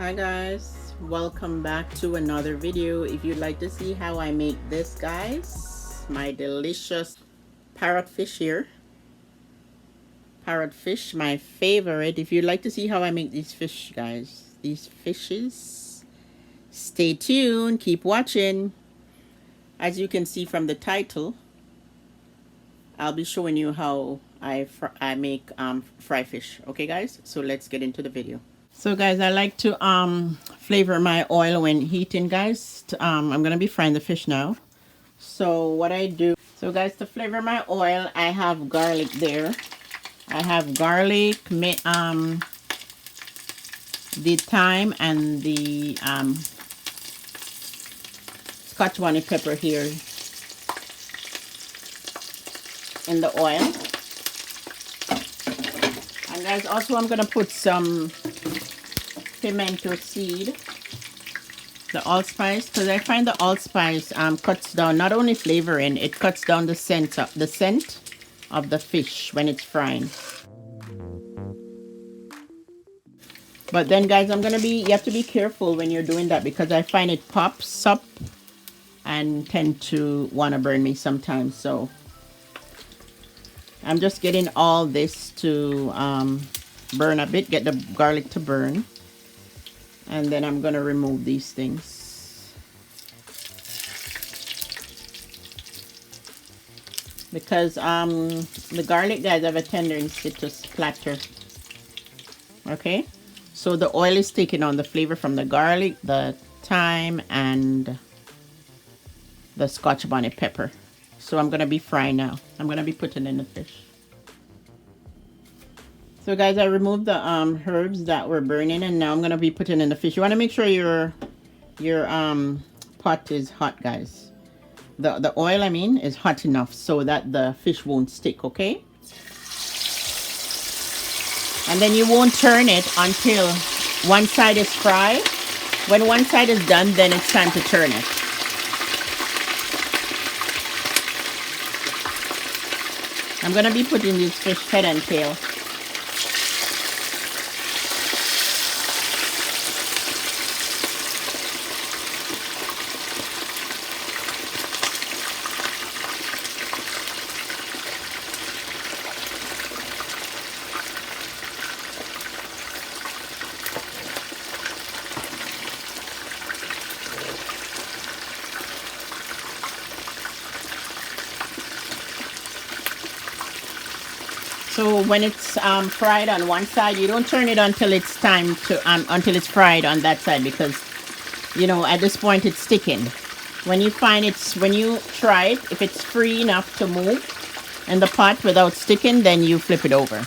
Hi guys, welcome back to another video. If you'd like to see how I make this, guys, my delicious parrot fish here. Parrot fish, my favorite. If you'd like to see how I make these fish, guys, these fishes, stay tuned, keep watching. As you can see from the title, I'll be showing you how I make fry fish. Okay guys, so let's get into the video. So guys, I like to flavor my oil when heating, guys. I'm gonna be frying the fish now. So what I do, so guys, to flavor my oil, I have garlic there. I have garlic, the thyme and the Scotch bonnet pepper here in the oil. And guys, also I'm gonna put some pimento seed, the allspice, because I find the allspice cuts down not only flavoring, it cuts down the scent of the fish when it's frying. But then guys, you have to be careful when you're doing that, because I find it pops up and tend to want to burn me sometimes. So I'm just getting all this to burn a bit, get the garlic to burn. And then I'm going to remove these things, because the garlic, guys, have a tendency to splatter. Okay, so the oil is taking on the flavor from the garlic, the thyme, and the Scotch bonnet pepper. So I'm going to be frying now. I'm going to be putting in the fish. So guys, I removed the herbs that were burning, and now I'm going to be putting in the fish. You want to make sure your pot is hot, guys. The oil, I mean, is hot enough so that the fish won't stick, okay? And then you won't turn it until one side is fried. When one side is done, then it's time to turn it. I'm going to be putting this fish head and tail. So when it's fried on one side, you don't turn it until it's time to until it's fried on that side, because you know at this point it's sticking. When you try it, if it's free enough to move in the pot without sticking, then you flip it over.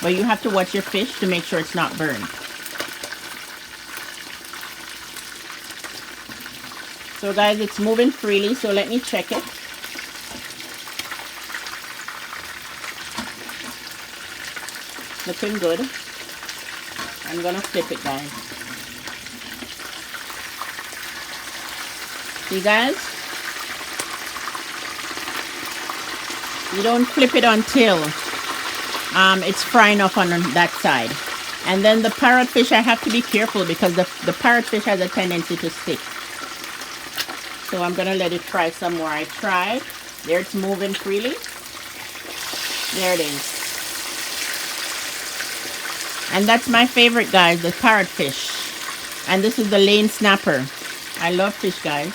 But you have to watch your fish to make sure it's not burned. So guys, it's moving freely, so let me check it. Looking good. I'm gonna flip it, guys. See, guys? You don't flip it until it's frying up on that side. And then the parrot fish, I have to be careful because the parrot fish has a tendency to stick. So I'm gonna let it fry some more. I tried. There, it's moving freely. There it is. And that's my favorite, guys, the parrot fish. And this is the lane snapper. I love fish, guys.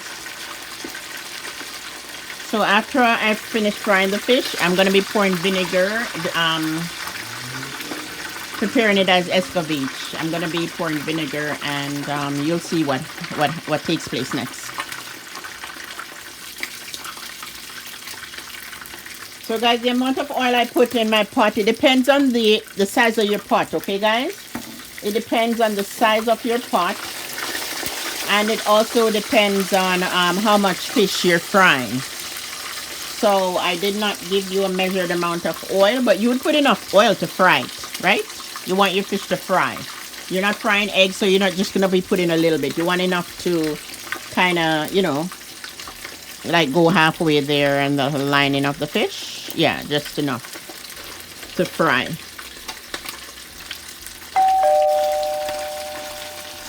So after I finish frying the fish, I'm going to be pouring vinegar, preparing it as escovitch. I'm going to be pouring vinegar, and you'll see what takes place next. So guys, the amount of oil I put in my pot, it depends on the size of your pot, okay guys? It depends on the size of your pot, and it also depends on how much fish you're frying. So I did not give you a measured amount of oil, but you would put enough oil to fry it, right? You want your fish to fry. You're not frying eggs, so you're not just going to be putting a little bit. You want enough to kind of, you know, like go halfway there and the lining of the fish. Yeah, just enough to fry.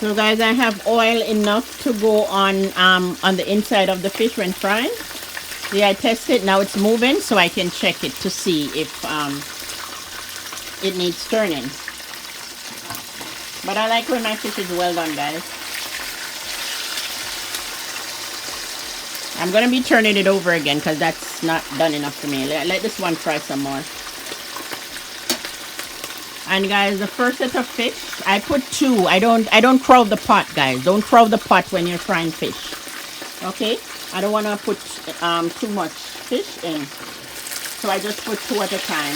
So guys, I have oil enough to go on the inside of the fish when frying. See, I tested, now it's moving, so I can check it to see if it needs turning. But I like when my fish is well done, guys. I'm going to be turning it over again because that's not done enough for me. Let this one fry some more. And guys, the first set of fish, I put 2. I don't crowd the pot, guys. Don't crowd the pot when you're frying fish. Okay? I don't want to put too much fish in. So I just put 2 at a time.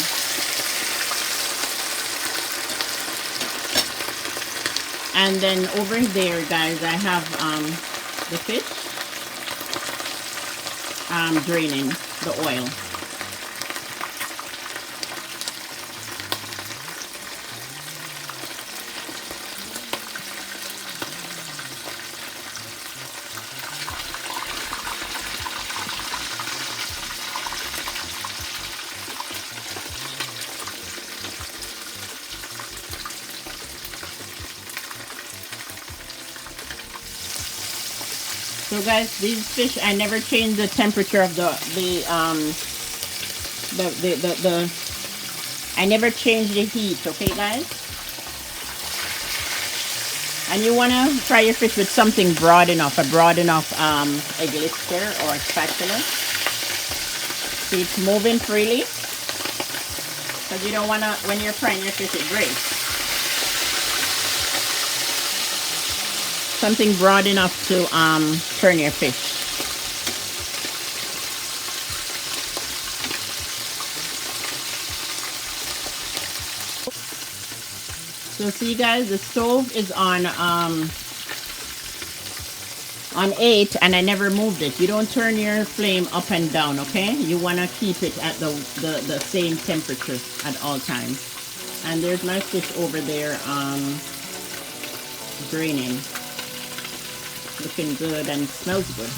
And then over there, guys, I have the fish draining the oil. So guys, these fish, I never change the temperature of I never change the heat, okay guys? And you want to fry your fish with something broad enough, a broad enough egg lifter or spatula. See, it's moving freely. Because you don't want to, when you're frying your fish, it breaks. Something broad enough to turn your fish. So see guys, the stove is on 8 and I never moved it. You don't turn your flame up and down, okay? You want to keep it at the same temperature at all times. And there's my fish over there draining. Looking good and smells good.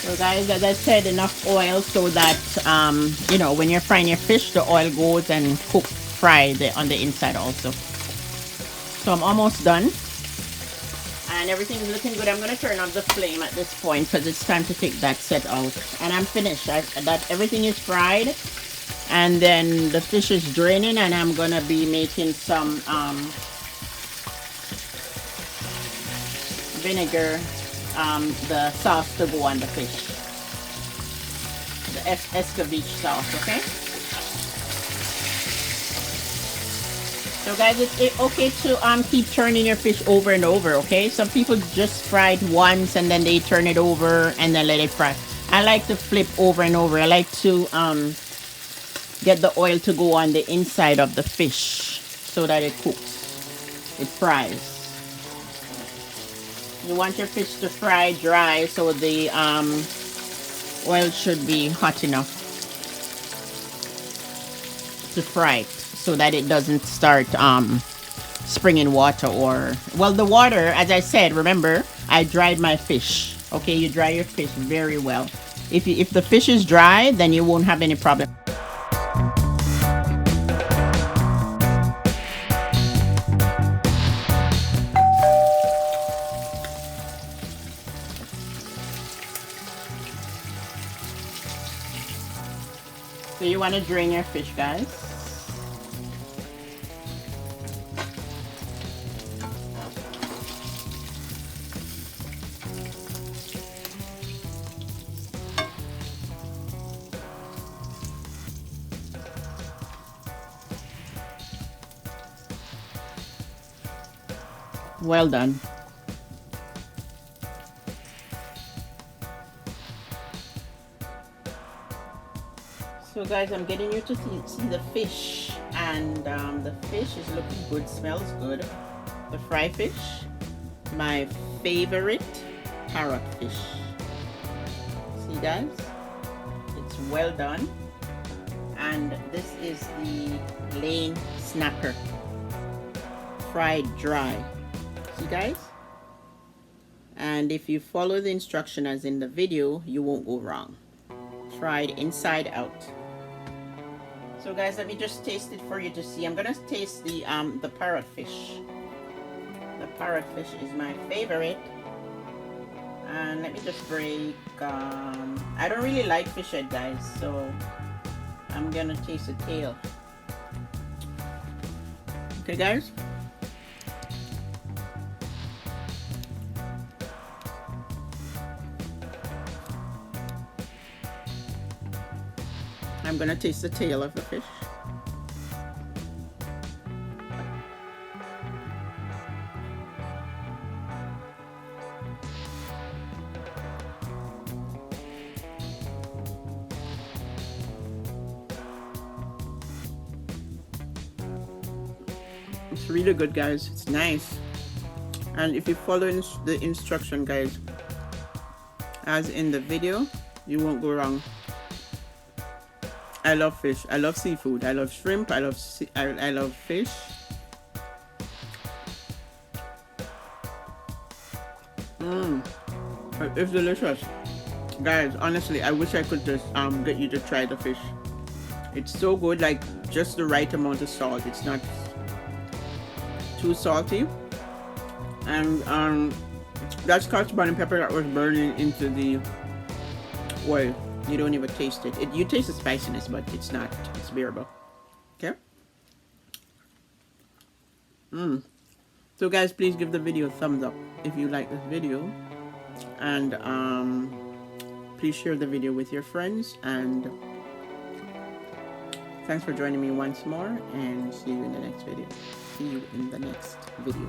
So guys, as I said, enough oil so that you know, when you're frying your fish, the oil goes and fry on the inside also. So I'm almost done and everything is looking good. I'm going to turn off the flame at this point because it's time to take that set out, and I'm finished. That everything is fried, and then the fish is draining, and I'm going to be making some vinegar, the sauce to go on the fish, the escovitch sauce. Okay, so guys, it's okay to keep turning your fish over and over. Okay, some people just fry it once and then they turn it over and then let it fry. I like to flip over and over. I like to get the oil to go on the inside of the fish so that it cooks, it fries. You want your fish to fry dry, so the oil should be hot enough to fry it, so that it doesn't start springing water. Or, well, the water, as I said, remember, I dried my fish. Okay, you dry your fish very well. If the fish is dry, then you won't have any problem. So you want to drain your fish, guys. Well done. So guys, I'm getting you to see the fish, and the fish is looking good, smells good. The fried fish, my favorite parrot fish. See guys, it's well done. And this is the lane snapper, fried dry. See guys? And if you follow the instruction as in the video, you won't go wrong. Fried inside out. So guys, let me just taste it for you to see. I'm gonna taste the parrot fish. The parrot fish is my favorite. And let me just break, I don't really like fish head guys, so I'm gonna taste the tail. Okay guys? I'm gonna taste the tail of the fish. It's really good guys, it's nice. And if you follow the instruction guys, as in the video, you won't go wrong. I love fish, I love seafood, I love shrimp, I love fish. It's delicious. Guys, honestly, I wish I could just get you to try the fish. It's so good, like just the right amount of salt. It's not too salty. And that scotch bonnet pepper that was burning into the oil, you don't even taste it. You taste the spiciness, but it's bearable. Okay. So guys, please give the video a thumbs up if you like this video, and please share the video with your friends, and thanks for joining me once more, and see you in the next video.